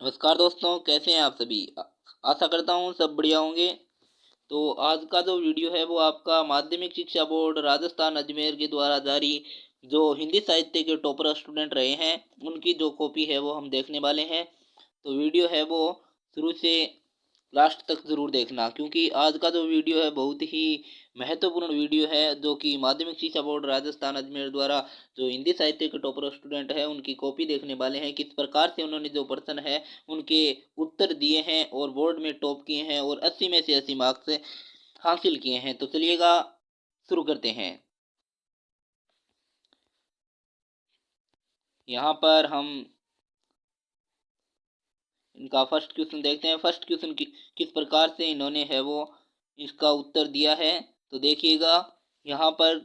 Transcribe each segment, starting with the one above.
नमस्कार दोस्तों, कैसे हैं आप सभी। आशा करता हूँ सब बढ़िया होंगे। तो आज का जो वीडियो है वो आपका माध्यमिक शिक्षा बोर्ड राजस्थान अजमेर के द्वारा जारी जो हिंदी साहित्य के टॉपर स्टूडेंट रहे हैं उनकी जो कॉपी है वो हम देखने वाले हैं। तो वीडियो है वो शुरू से लास्ट तक ज़रूर देखना, क्योंकि आज का जो वीडियो है बहुत ही महत्वपूर्ण वीडियो है, जो कि माध्यमिक शिक्षा बोर्ड राजस्थान अजमेर द्वारा जो हिंदी साहित्य के टॉपर स्टूडेंट है उनकी कॉपी देखने वाले हैं, किस प्रकार से उन्होंने जो प्रश्न है उनके उत्तर दिए हैं और बोर्ड में टॉप किए हैं और 80 में से 80 मार्क्स हासिल किए हैं। तो चलिएगा शुरू करते हैं। यहाँ पर हम इनका फर्स्ट क्वेश्चन देखते हैं। फर्स्ट क्वेश्चन किस प्रकार से इन्होंने है वो इसका उत्तर दिया है। तो देखिएगा, यहाँ पर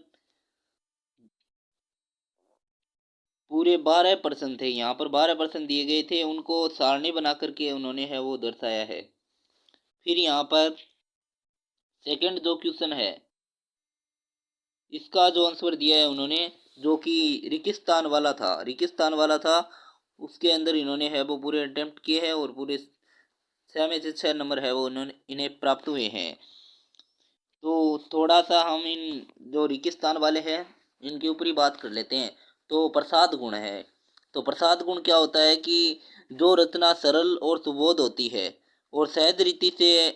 पूरे 12 प्रश्न थे। यहाँ पर 12 प्रश्न दिए गए थे, उनको सारणी बना करके उन्होंने है वो दर्शाया है। फिर यहाँ पर सेकंड जो क्वेश्चन है इसका जो आंसर दिया है उन्होंने, जो कि रेगिस्तान वाला था, उसके अंदर इन्होंने है वो पूरे अटेम्प्ट किए हैं और पूरे 6 में से 6 नंबर है वो उन्होंने इन्हें प्राप्त हुए हैं। तो थोड़ा सा हम इन जो रेगिस्तान वाले हैं इनके ऊपर ही बात कर लेते हैं। तो प्रसाद गुण है। तो प्रसाद गुण क्या होता है कि जो रचना सरल और सुबोध होती है और सहज रीति से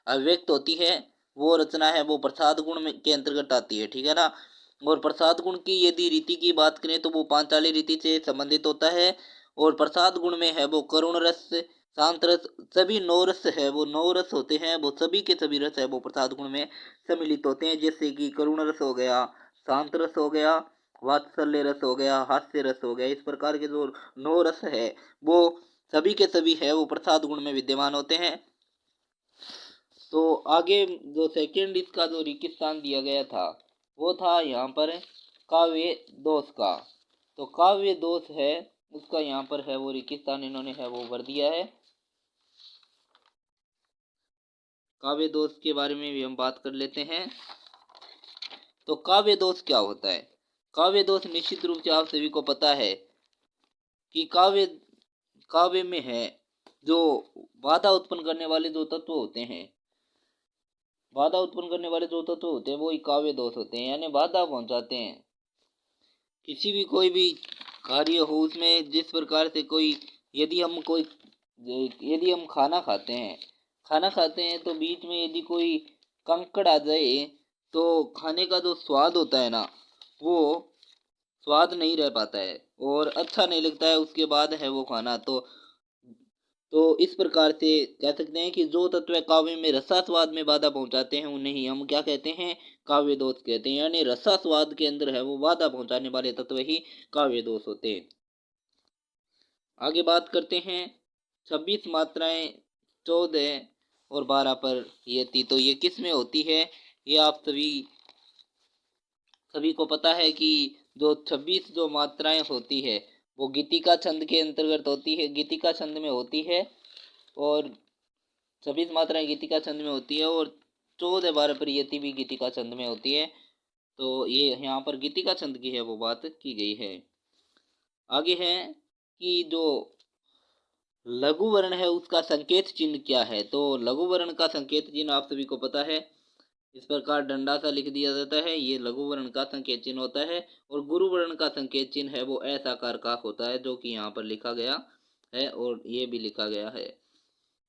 अव्यक्त होती है, वो रचना है वो प्रसाद गुण में के अंतर्गत आती है, ठीक है ना। और प्रसाद गुण की यदि रीति की बात करें तो वो पांचाली रीति से संबंधित होता है। और प्रसाद गुण में है वो करुण रस, शांत रस, सभी नौ रस है वो नौ रस होते हैं, वो सभी के सभी रस है वो प्रसाद गुण में सम्मिलित होते हैं। जैसे कि करुण रस हो गया, शांत रस हो गया, वात्सल्य रस हो गया, हास्य रस हो गया। इस प्रकार के जो नौ रस है वो सभी के सभी है वो प्रसाद गुण में विद्यमान होते हैं। तो आगे जो सेकंड इसका जो रेगिस्तान दिया गया था वो था यहाँ पर काव्य दोष का। तो काव्य दोष है उसका यहाँ पर है वो रेगिस्तान इन्होंने है वो भर दिया है। काव्य दोष के बारे में भी हम बात कर लेते हैं। तो काव्य दोष क्या होता है। काव्य दोष निश्चित रूप से आप सभी को पता है कि काव्य काव्य में है जो बाधा उत्पन्न करने वाले जो तत्व होते हैं, बाधा उत्पन्न करने वाले जो तत्व होते हैं वो ही काव्य दोष होते हैं, यानी बाधा पहुंचाते हैं। किसी भी कोई भी कार्य हो उसमें जिस प्रकार से कोई यदि हम कोई यदि हम खाना खाते हैं तो बीच में यदि कोई कंकड़ आ जाए तो खाने का जो स्वाद होता है ना वो स्वाद नहीं रह पाता है और अच्छा नहीं लगता है उसके बाद है वो खाना। तो इस प्रकार से कह सकते हैं कि जो तत्व काव्य में रसास्वाद में बाधा पहुंचाते हैं उन्हें ही हम क्या कहते हैं, काव्य दोष कहते हैं। यानी रसास्वाद के अंदर है वो बाधा पहुंचाने वाले तत्व ही काव्य दोष होते हैं। आगे बात करते हैं। 26 मात्राएं 14 और 12 पर ये थी, तो ये किस में होती है। ये आप सभी को पता है कि जो 26 जो मात्राएं होती है वो गीतिका छंद के अंतर्गत होती है, गीतिका छंद में होती है। और 26 मात्राएं गीतिका छंद में होती है और 14 12 परियति भी गीतिका छंद में होती है। तो ये यहाँ पर गीतिका छंद की है वो बात की गई है। आगे है कि जो लघु वर्ण है उसका संकेत चिन्ह क्या है। तो लघु वर्ण का संकेत चिन्ह आप सभी को पता है, इस प्रकार डंडा सा लिख दिया जाता है, ये लघु वर्ण का संकेत चिन्ह होता है। और गुरु वर्ण का संकेत चिन्ह है वो ऐसा आकार का होता है, जो कि यहाँ पर लिखा गया है और ये भी लिखा गया है।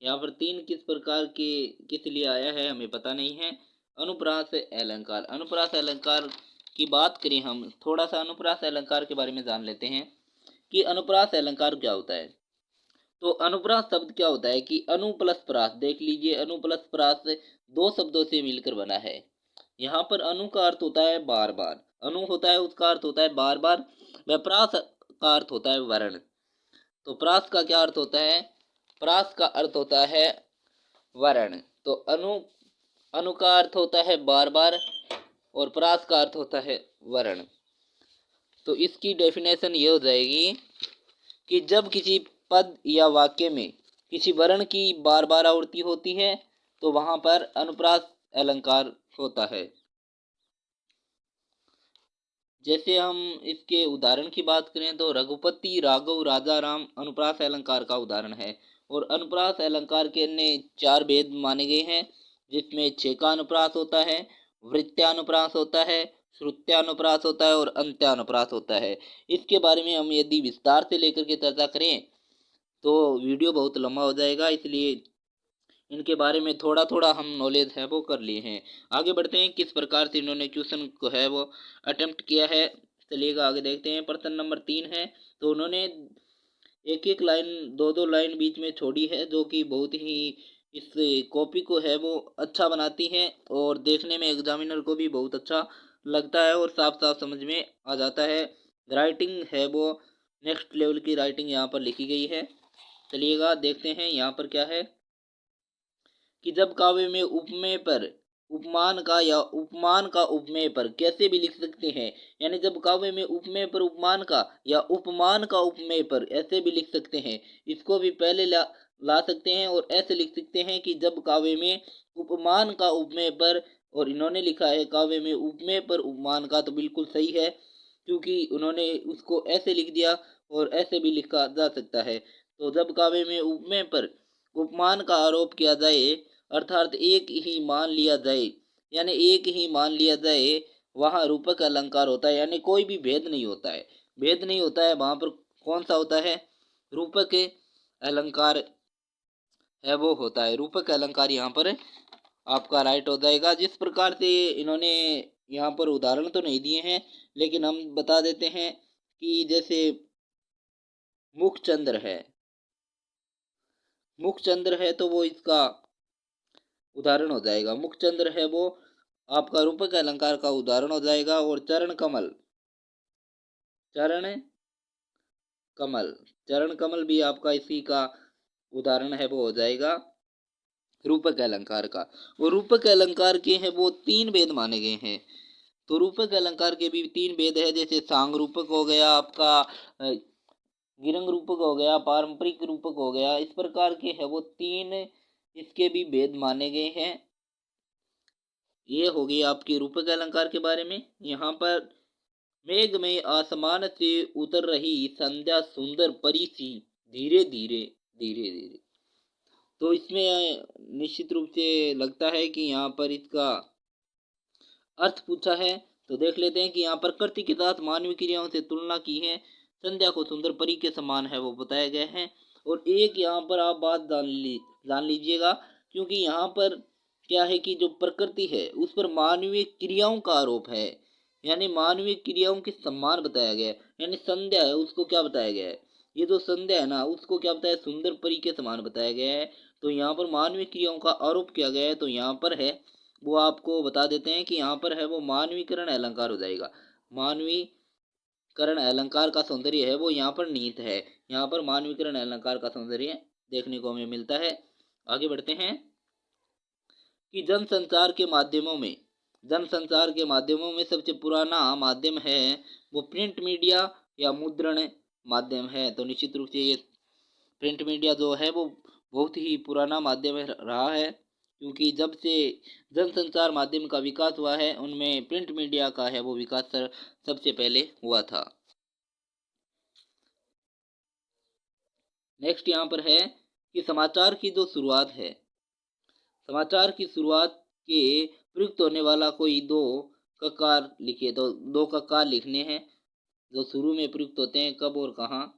यहाँ पर तीन किस प्रकार के किस लिए आया है हमें पता नहीं है। अनुप्रास अलंकार, अनुप्रास अलंकार की बात करें, हम थोड़ा सा अनुप्रास अलंकार के बारे में जान लेते हैं कि अनुप्रास अलंकार क्या होता है। तो अनुप्रास शब्द क्या होता है कि अनु प्लस प्रास, देख लीजिए अनु प्लस प्रास दो शब्दों से मिलकर बना है। यहाँ पर अनु का अर्थ होता है बार बार, अनु होता है उसका अर्थ होता है बार बार, व प्रास का अर्थ होता है वर्ण। तो प्रास का क्या अर्थ होता है, प्रास का अर्थ होता है वर्ण। तो अनु का अर्थ होता है बार बार और प्रास का अर्थ होता है वर्ण। तो इसकी डेफिनेशन ये हो जाएगी कि जब किसी पद या वाक्य में किसी वर्ण की बार बार आवृत्ति होती है तो वहां पर अनुप्रास अलंकार होता है। जैसे हम इसके उदाहरण की बात करें तो रघुपति, राघव, राजा राम अनुप्रास अलंकार का उदाहरण है। और अनुप्रास अलंकार के अन्य चार भेद माने गए हैं, जिसमें छह का अनुप्रास होता है, वृत्यानुप्रास होता है, श्रुत्यानुप्रास होता है और अंत्यानुप्रास होता है। इसके बारे में हम यदि विस्तार से लेकर के चर्चा करें तो वीडियो बहुत लंबा हो जाएगा, इसलिए इनके बारे में थोड़ा थोड़ा हम नॉलेज है वो कर लिए हैं। आगे बढ़ते हैं, किस प्रकार से इन्होंने क्वेश्चन को है वो अटेम्प्ट किया है। चलिएगा आगे देखते हैं। प्रश्न नंबर 3 है, तो उन्होंने एक एक लाइन, दो दो लाइन बीच में छोड़ी है, जो कि बहुत ही इस कॉपी को है वो अच्छा बनाती है और देखने में एग्जामिनर को भी बहुत अच्छा लगता है और साफ साफ समझ में आ जाता है। राइटिंग है वो नेक्स्ट लेवल की राइटिंग यहाँ पर लिखी गई है। चलिएगा देखते हैं यहाँ पर क्या है कि जब काव्य में उपमेय पर उपमान का या उपमान का उपमेय पर कैसे भी लिख सकते हैं, यानी जब काव्य में उपमेय पर उपमान का या उपमान का उपमेय पर ऐसे भी लिख सकते हैं, इसको भी पहले ला सकते हैं और ऐसे लिख सकते हैं कि जब काव्य में उपमान का उपमेय पर, और इन्होंने लिखा है काव्य में उपमेय पर उपमान का, तो बिल्कुल सही है क्योंकि उन्होंने उसको ऐसे लिख दिया और ऐसे भी लिखा जा सकता है। तो जब काव्य में उपमेय पर उपमान का आरोप किया जाए, अर्थात एक ही मान लिया जाए, यानी एक ही मान लिया जाए, वहाँ रूपक अलंकार होता है, यानी कोई भी भेद नहीं होता है। भेद नहीं होता है वहाँ पर कौन सा होता है, रूपक अलंकार है वो होता है। रूपक अलंकार यहाँ पर आपका राइट हो जाएगा। जिस प्रकार से इन्होंने यहाँ पर उदाहरण तो नहीं दिए हैं, लेकिन हम बता देते हैं कि जैसे मुखचंद्र है, मुखचंद्र है तो वो इसका उदाहरण हो जाएगा। मुखचंद्र है वो आपका रूपक अलंकार का उदाहरण हो जाएगा। और चरण कमल, चरण कमल, चरण कमल भी आपका इसी का उदाहरण है वो हो जाएगा रूपक अलंकार का। और रूपक अलंकार के हैं वो तीन भेद माने गए हैं। तो रूपक अलंकार के भी तीन भेद है, जैसे सांग रूपक हो गया आपका, गिरंग रूपक हो गया, पारंपरिक रूपक हो गया। इस प्रकार के है वो तीन इसके भी भेद माने गए हैं। ये होगी आपकी रूपक अलंकार के बारे में। यहाँ पर मेघ में आसमान से उतर रही संध्या सुंदर परी सी, धीरे धीरे धीरे धीरे। तो इसमें निश्चित रूप से लगता है कि यहाँ पर इसका अर्थ पूछा है। तो देख लेते हैं कि यहाँ पर प्रकृति के साथ मानवीय क्रियाओं से तुलना की है, संध्या को सुंदर परी के समान है वो बताया गया है। और एक यहाँ पर आप बात जान लीजिएगा, क्योंकि यहाँ पर क्या है कि जो प्रकृति है उस पर मानवीय क्रियाओं का आरोप है, यानी मानवीय क्रियाओं के समान बताया गया है। यानी संध्या है उसको क्या बताया गया है, ये जो संध्या है ना उसको क्या बताया, सुंदर परी के समान बताया गया है। तो यहाँ पर मानवीय क्रियाओं का आरोप किया गया है, तो यहाँ पर है वो आपको बता देते हैं कि यहाँ पर है वो मानवीकरण अलंकार हो जाएगा। मानवीकरण अलंकार का सौंदर्य है वो यहाँ पर निहित है। यहाँ पर मानवीकरण अलंकार का सौंदर्य देखने को हमें मिलता है। आगे बढ़ते हैं कि जनसंचार के माध्यमों में सबसे पुराना माध्यम है वो प्रिंट मीडिया या मुद्रण माध्यम है। तो निश्चित रूप से ये प्रिंट मीडिया जो है वो बहुत ही पुराना माध्यम रहा है, क्योंकि जब से जनसंचार माध्यम का विकास हुआ है उनमें प्रिंट मीडिया का है वो विकास सबसे पहले हुआ था। नेक्स्ट यहाँ पर है कि समाचार की जो शुरुआत है, समाचार की शुरुआत के प्रयुक्त होने वाला कोई दो ककार लिखिए। तो दो ककार लिखने हैं जो शुरू में प्रयुक्त होते हैं, कब और कहाँ।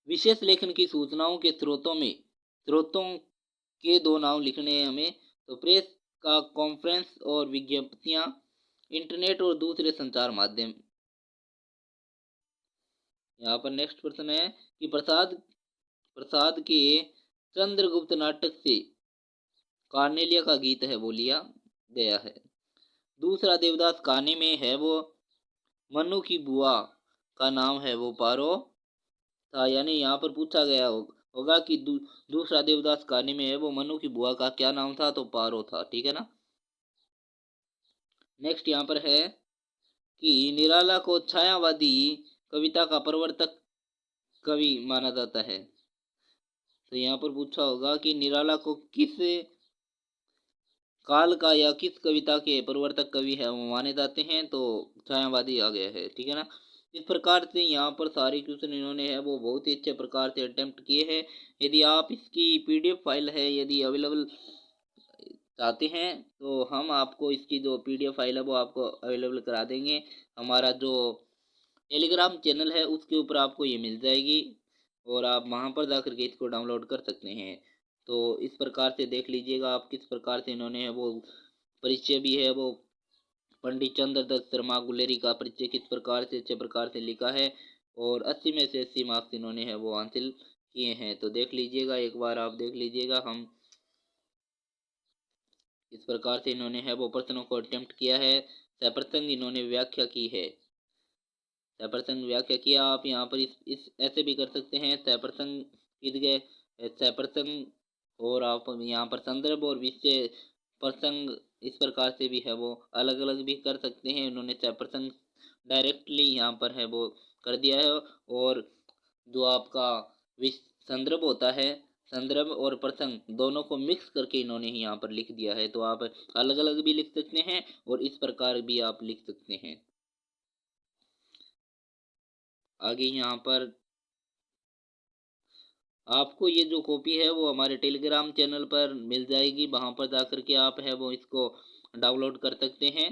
विशेष लेखन की सूचनाओं के स्रोतों के दो नाम लिखने हैं हमें। तो प्रेस का कॉन्फ्रेंस और विज्ञप्तियां, इंटरनेट और दूसरे संचार माध्यम। यहाँ पर नेक्स्ट प्रश्न है कि प्रसाद प्रसाद के चंद्रगुप्त नाटक से कार्नेलिया का गीत है वो लिया गया है। दूसरा देवदास कहानी में है वो मनु की बुआ का नाम है वो पारो था, यानी यहाँ पर पूछा गया होगा कि दूसरा देवदास कहानी में है वो मनु की बुआ का क्या नाम था, तो पारो था। ठीक है ना। नेक्स्ट यहाँ पर है कि निराला को छायावादी कविता का प्रवर्तक कवि माना जाता है। तो यहाँ पर पूछा होगा कि निराला को किस काल का या किस कविता के प्रवर्तक कवि है वो माने जाते हैं, तो छायावादी आ गया है, ठीक है ना। इस प्रकार से यहाँ पर सारे क्वेश्चन इन्होंने है वो बहुत ही अच्छे प्रकार से अटेम्प्ट किए हैं। यदि आप इसकी पीडीएफ फाइल है यदि अवेलेबल चाहते हैं तो हम आपको इसकी जो पीडीएफ फाइल है वो आपको अवेलेबल करा देंगे। हमारा जो टेलीग्राम चैनल है उसके ऊपर आपको ये मिल जाएगी और आप वहाँ पर जाकर के इसको डाउनलोड कर सकते हैं। तो इस प्रकार से देख लीजिएगा आप किस प्रकार से इन्होंने है वो परिचय भी है वो पंडित चंद्रदत्त शर्मा गुलेरी का परिचय किस प्रकार से अच्छे प्रकार से लिखा है और 80 में से 80 मार्क्स इन्होंने है वो हासिल किए हैं। तो देख लीजिएगा, एक बार आप देख लीजिएगा। हम इस प्रकार से इन्होंने है वो प्रश्नों को अटेम्प्ट किया है। सप्रसंग इन्होंने व्याख्या की है, सप्रसंग व्याख्या किया। आप यहाँ पर इस ऐसे भी कर सकते हैं, सप्रसंग कीद गए सप्रसंग, और आप यहाँ पर संदर्भ और विषय प्रसंग इस प्रकार से भी है वो अलग अलग भी कर सकते हैं। उन्होंने सप्रसंग डायरेक्टली यहाँ पर है वो कर दिया है। और जो आपका संदर्भ होता है, संदर्भ और प्रसंग दोनों को मिक्स करके इन्होंने ही यहाँ पर लिख दिया है। तो आप अलग अलग भी लिख सकते हैं और इस प्रकार भी आप लिख सकते हैं। आगे यहाँ पर आपको ये जो कॉपी है वो हमारे टेलीग्राम चैनल पर मिल जाएगी, वहाँ पर जाकर के आप है वो इसको डाउनलोड कर सकते हैं।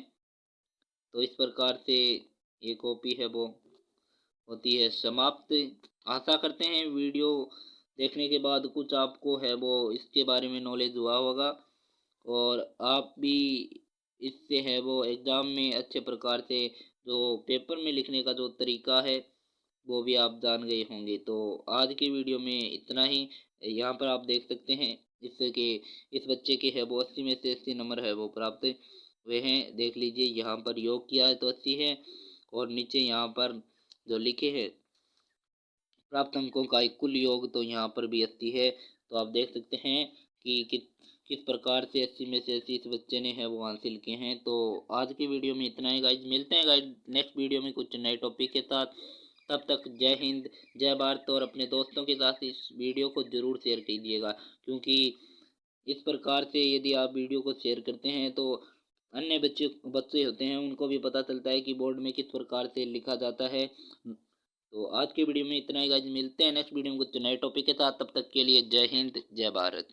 तो इस प्रकार से ये कॉपी है वो होती है समाप्त। आशा करते हैं वीडियो देखने के बाद कुछ आपको है वो इसके बारे में नॉलेज हुआ होगा और आप भी इससे है वो एग्ज़ाम में अच्छे प्रकार से जो पेपर में लिखने का जो तरीका है वो भी आप जान गए होंगे। तो आज की वीडियो में इतना ही। यहाँ पर आप देख सकते हैं इससे कि इस बच्चे के है वो 80 में से 80 नंबर है वो प्राप्त हुए हैं। देख लीजिए यहाँ पर योग किया है तो 80 है और नीचे यहाँ पर जो लिखे हैं प्राप्त अंकों का एक कुल योग तो यहाँ पर भी 80 है। तो आप देख सकते हैं कि किस प्रकार से 80 में से 80 इस बच्चे ने है वो हासिल किए हैं। तो आज की वीडियो में इतना ही गाइज, मिलते हैं गाइज नेक्स्ट वीडियो में कुछ नए टॉपिक के साथ। तब तक जय हिंद जय भारत, और अपने दोस्तों के साथ इस वीडियो को ज़रूर शेयर कीजिएगा, क्योंकि इस प्रकार से यदि आप वीडियो को शेयर करते हैं तो अन्य बच्चे होते हैं उनको भी पता चलता है कि बोर्ड में किस प्रकार से लिखा जाता है। तो आज के वीडियो में इतना ही गाइस, मिलते हैं नेक्स्ट वीडियो में कुछ नए टॉपिक के साथ। तब तक के लिए जय हिंद जय भारत।